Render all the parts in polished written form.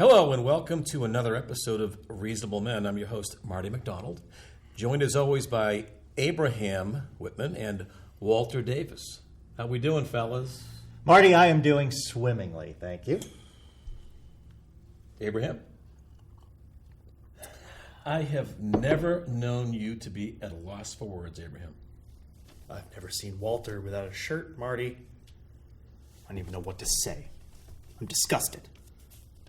Hello and welcome to another episode of Reasonable Men. I'm your host, Marty McDonald, joined as always by Abraham Whitman and Walter Davis. How we doing, fellas? Marty, I am doing swimmingly, thank you. Abraham? I have never known you to be at a loss for words, Abraham. I've never seen Walter without a shirt, Marty. I don't even know what to say. I'm disgusted.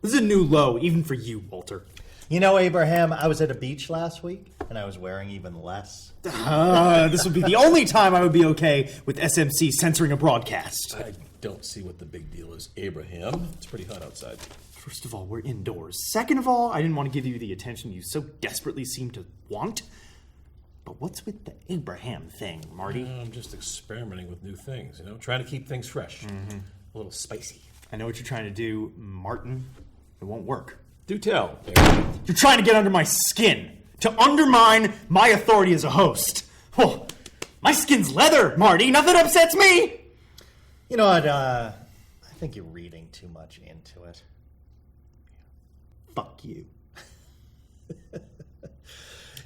This is a new low, even for you, Walter. You know, Abraham, I was at a beach last week, and I was wearing even less. This would be the only time I would be okay with SMC censoring a broadcast. I don't see what the big deal is, Abraham. It's pretty hot outside. First of all, we're indoors. Second of all, I didn't want to give you the attention you so desperately seem to want. But what's with the Abraham thing, Marty? I'm just experimenting with new things, trying to keep things fresh. A little spicy. I know what you're trying to do, Martin. It won't work. Do tell, Abraham. You're trying to get under my skin, to undermine my authority as a host. Oh, my skin's leather, Marty. Nothing upsets me. You know what, I think you're reading too much into it. Fuck you.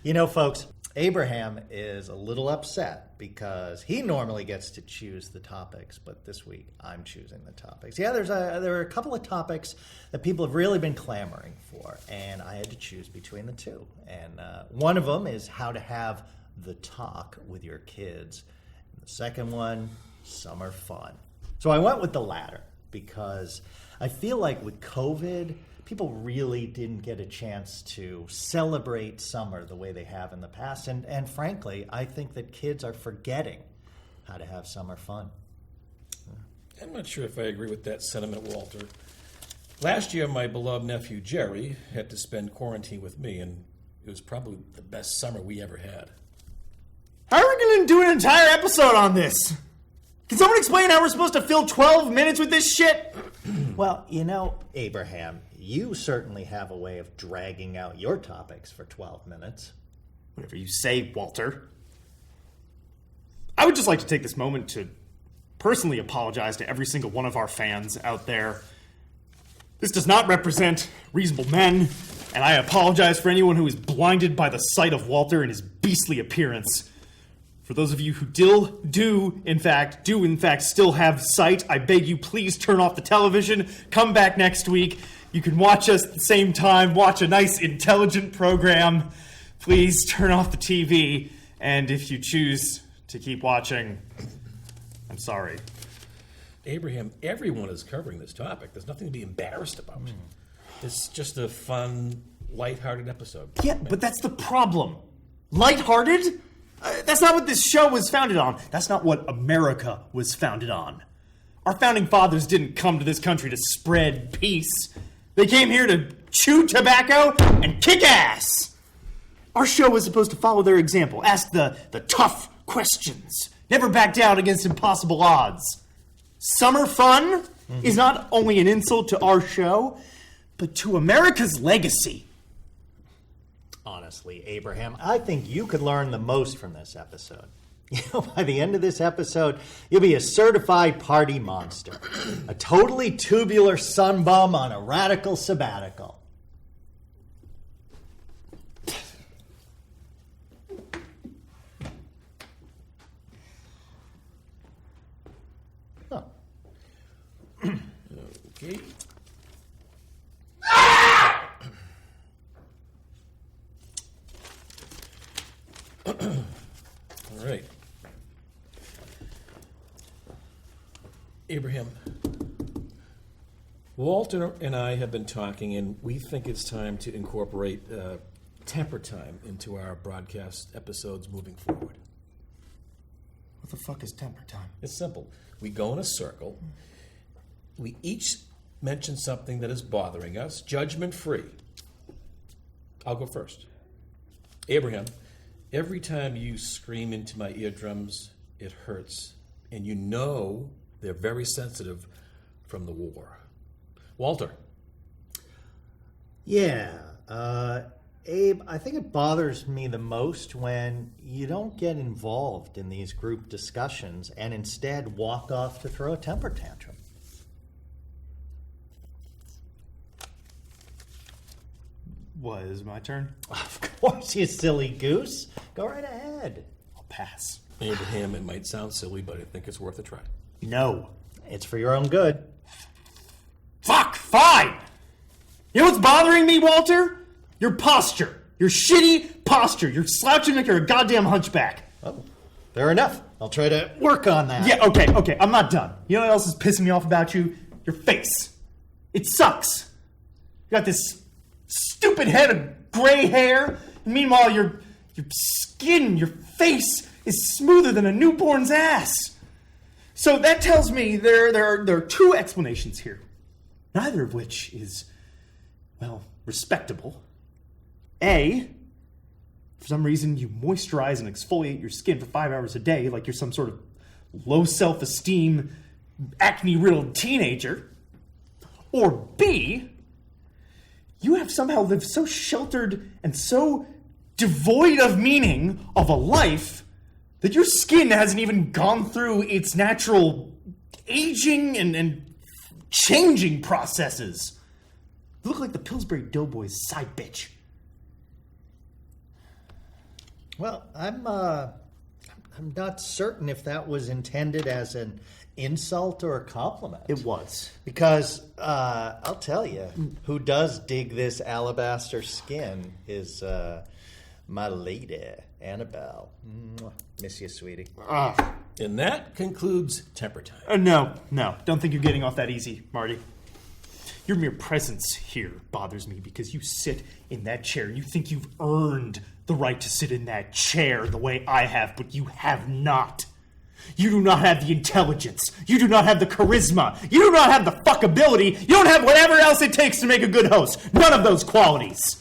You know, folks, Abraham is a little upset because he normally gets to choose the topics, but this week I'm choosing the topics. Yeah, there are a couple of topics that people have really been clamoring for, and I had to choose between the two. And one of them is how to have the talk with your kids. And the second one, summer fun. So I went with the latter because I feel like with COVID, people really didn't get a chance to celebrate summer the way they have in the past. And frankly, I think that kids are forgetting how to have summer fun. I'm not sure if I agree with that sentiment, Walter. Last year, my beloved nephew, Jerry, had to spend quarantine with me, and it was probably the best summer we ever had. How are we going to do an entire episode on this? Can someone explain how we're supposed to fill 12 minutes with this shit? Well, you know, Abraham, you certainly have a way of dragging out your topics for 12 minutes. Whatever you say, Walter. I would just like to take this moment to personally apologize to every single one of our fans out there. This does not represent Reasonable Men, and I apologize for anyone who is blinded by the sight of Walter and his beastly appearance. For those of you who do in fact still have sight, I beg you please turn off the television, come back next week. You can watch us at the same time, watch a nice intelligent program. Please turn off the TV, and if you choose to keep watching, I'm sorry. Abraham, everyone is covering this topic. There's nothing to be embarrassed about. It's just a fun, lighthearted episode. Yeah, but that's the problem. Lighthearted? That's not what this show was founded on. That's not what America was founded on. Our founding fathers didn't come to this country to spread peace. They came here to chew tobacco and kick ass. Our show was supposed to follow their example, ask the tough questions, never back down against impossible odds. Summer fun is not only an insult to our show, but to America's legacy. Honestly, Abraham, I think you could learn the most from this episode. You know, by the end of this episode, you'll be a certified party monster. A totally tubular sunbum on a radical sabbatical. Huh. Okay. All right. Abraham, Walter and I have been talking, and we think it's time to incorporate temper time into our broadcast episodes moving forward. What the fuck is temper time? It's simple. We go in a circle. We each mention something that is bothering us, judgment-free. I'll go first. Abraham, every time you scream into my eardrums, it hurts. And you know they're very sensitive from the war. Walter. Yeah, Abe, I think it bothers me the most when you don't get involved in these group discussions and instead walk off to throw a temper tantrum. Was my turn? Of course, you silly goose. Go right ahead. I'll pass. Abraham, it might sound silly, but I think it's worth a try. No. It's for your own good. Fuck, fine! You know what's bothering me, Walter? Your posture. Your shitty posture. You're slouching like you're a goddamn hunchback. Oh, fair enough. I'll try to work on that. Yeah, okay, I'm not done. You know what else is pissing me off about you? Your face. It sucks. You got this stupid head of gray hair. And meanwhile, your skin, your face is smoother than a newborn's ass. So that tells me there are two explanations here. Neither of which is, well, respectable. A, for some reason you moisturize and exfoliate your skin for 5 hours a day like you're some sort of low self-esteem, acne-riddled teenager. Or B, you have somehow lived so sheltered and so devoid of meaning of a life that your skin hasn't even gone through its natural aging and changing processes. You look like the Pillsbury Doughboys side bitch. Well, I'm not certain if that was intended as an insult or a compliment. It was. Because I'll tell you, who does dig this alabaster skin is my lady, Annabelle. Mwah. Miss you, sweetie. And that concludes temper time. No. Don't think you're getting off that easy, Marty. Your mere presence here bothers me because you sit in that chair. You think you've earned the right to sit in that chair the way I have, but you have not. You do not have the intelligence. You do not have the charisma. You do not have the fuckability. You don't have whatever else it takes to make a good host. None of those qualities.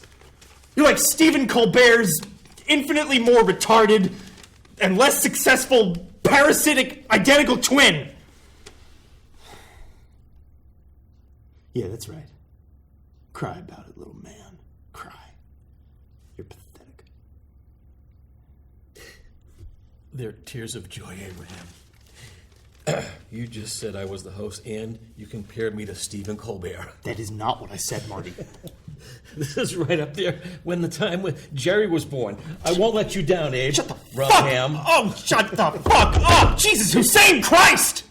You're like Stephen Colbert's infinitely more retarded and less successful parasitic identical twin. Yeah, that's right. Cry about it, little man. Cry. You're pathetic. They're tears of joy, Abraham. You just said I was the host, and you compared me to Stephen Colbert. That is not what I said, Marty. This is right up there when the time when Jerry was born. I won't let you down, Abe. Shut the Raham. fuck! Oh, shut the fuck up! Jesus Hussein Christ!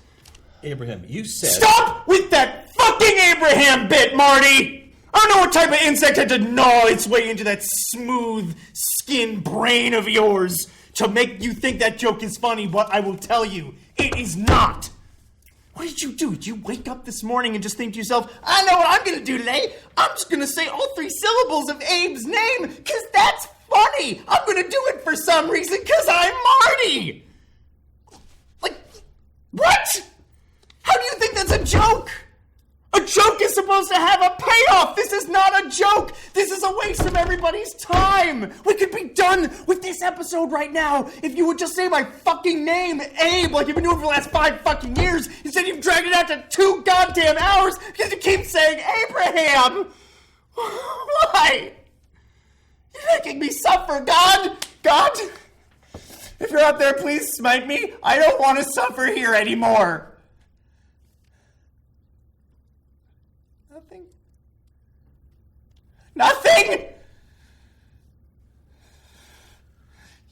Abraham, you said... Stop with that fucking Abraham bit, Marty! I don't know what type of insect had to gnaw its way into that smooth skin brain of yours to make you think that joke is funny, but I will tell you, it is not. What did you do? Did you wake up this morning and just think to yourself, I know what I'm going to do today? I'm just going to say all 3 syllables of Abe's name, because that's funny. I'm going to do it for some reason, because I'm Marty. Like, what? How do you think that's a joke? A joke is supposed to have a payoff. This is not a joke. This is a waste of everybody's time. We could be done with this episode right now if you would just say my fucking name, Abe, like you've been doing for the last 5 fucking years. Instead, you've dragged it out to 2 goddamn hours because you keep saying Abraham. Why? You're making me suffer, God. God, if you're out there, please smite me. I don't want to suffer here anymore. Nothing!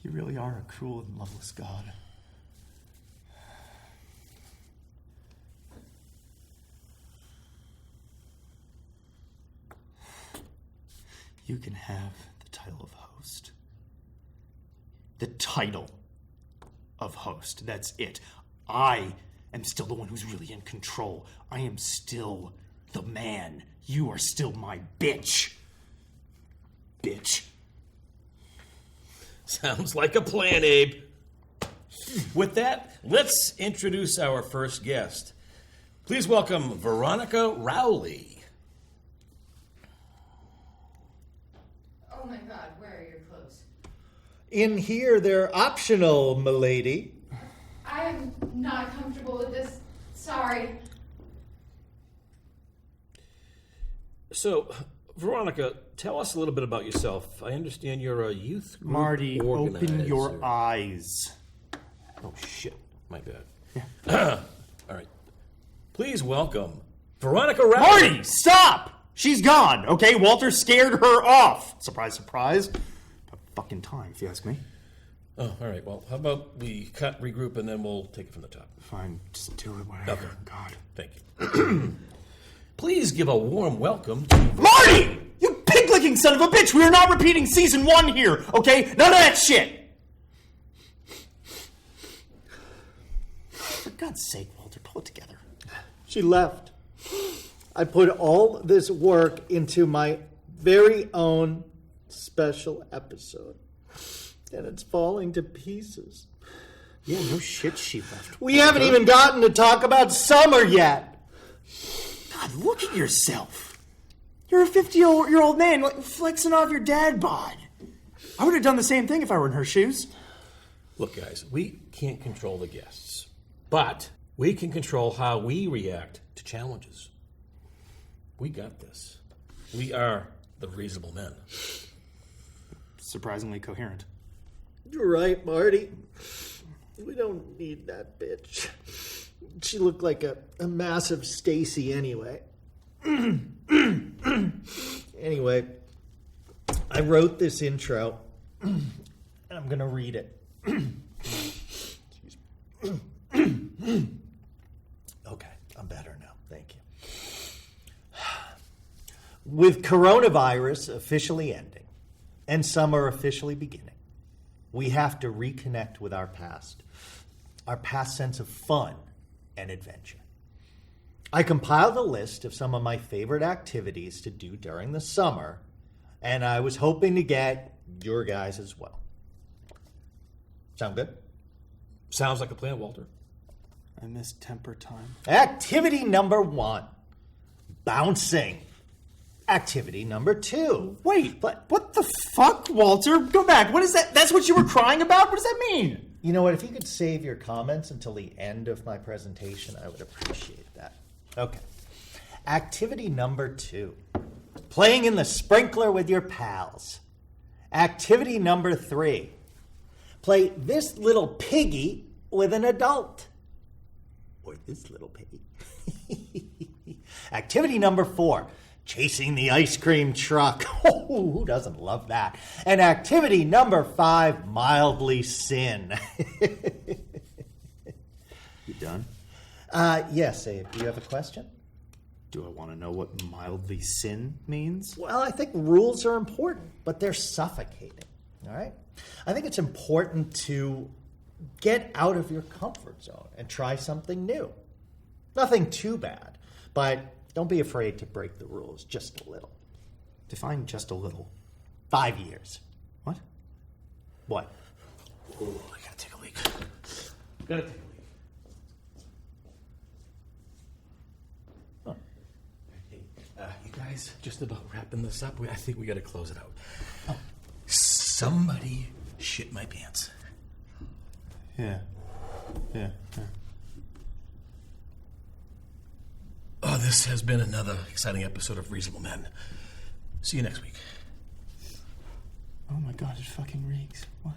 You really are a cruel and loveless God. You can have the title of host. The title of host. That's it. I am still the one who's really in control. I am still the man. You are still my bitch. Bitch. Sounds like a plan, Abe. With that, let's introduce our first guest. Please welcome Veronica Rowley. Oh my God, where are your clothes? In here, they're optional, milady. I am not comfortable with this. Sorry. So, Veronica, tell us a little bit about yourself. I understand you're a youth group Marty, organizer. open your eyes. Oh, shit. My bad. All right. Please welcome Veronica Rowley. Marty, stop! She's gone, okay? Walter scared her off. Surprise, surprise. About fucking time, if you ask me. Oh, all right. Well, how about we cut, regroup, and then we'll take it from the top. Fine, just do it whatever. Okay. God. Thank you. Please give a warm welcome to... Marty! You pig-licking son of a bitch! We are not repeating season 1 here, okay? None of that shit! For God's sake, Walter, pull it together. She left. I put all this work into my very own special episode, and it's falling to pieces. Yeah, no shit, she left. We haven't even gotten to talk about summer yet. God, look at yourself. You're a 50-year-old man flexing off your dad bod. I would have done the same thing if I were in her shoes. Look, guys, we can't control the guests, but we can control how we react to challenges. We got this. We are the reasonable men. Surprisingly coherent. You're right, Marty. We don't need that bitch. She looked like a massive Stacy anyway. Anyway, I wrote this intro, and I'm going to read it. Okay, I'm better now. Thank you. With coronavirus officially ending and summer officially beginning, we have to reconnect with our past sense of fun and adventure. I compiled a list of some of my favorite activities to do during the summer, and I was hoping to get your guys as well. Sound good? Sounds like a plan, Walter. I missed temper time. Activity number 1, bouncing. Activity number 2. Wait, but what the fuck, Walter? Go back. What is that? That's what you were crying about? What does that mean? You know what? If you could save your comments until the end of my presentation, I would appreciate that. Okay. Activity number 2. Playing in the sprinkler with your pals. Activity number 3. Play this little piggy with an adult. Or this little piggy. Activity number 4. Chasing the ice cream truck. Oh, who doesn't love that? And activity number 5, mildly sin. You done? Yes, Abe. Do you have a question? Do I want to know what mildly sin means? Well, I think rules are important, but they're suffocating. All right? I think it's important to get out of your comfort zone and try something new. Nothing too bad, but don't be afraid to break the rules just a little. Define just a little. 5 years. What? What? Oh, I gotta take a leak. Gotta take a leak. Huh. Hey, you guys, just about wrapping this up. I think we gotta close it out. Oh. Somebody shit my pants. Yeah. Oh, this has been another exciting episode of Reasonable Men. See you next week. Oh my God, it fucking reeks. What?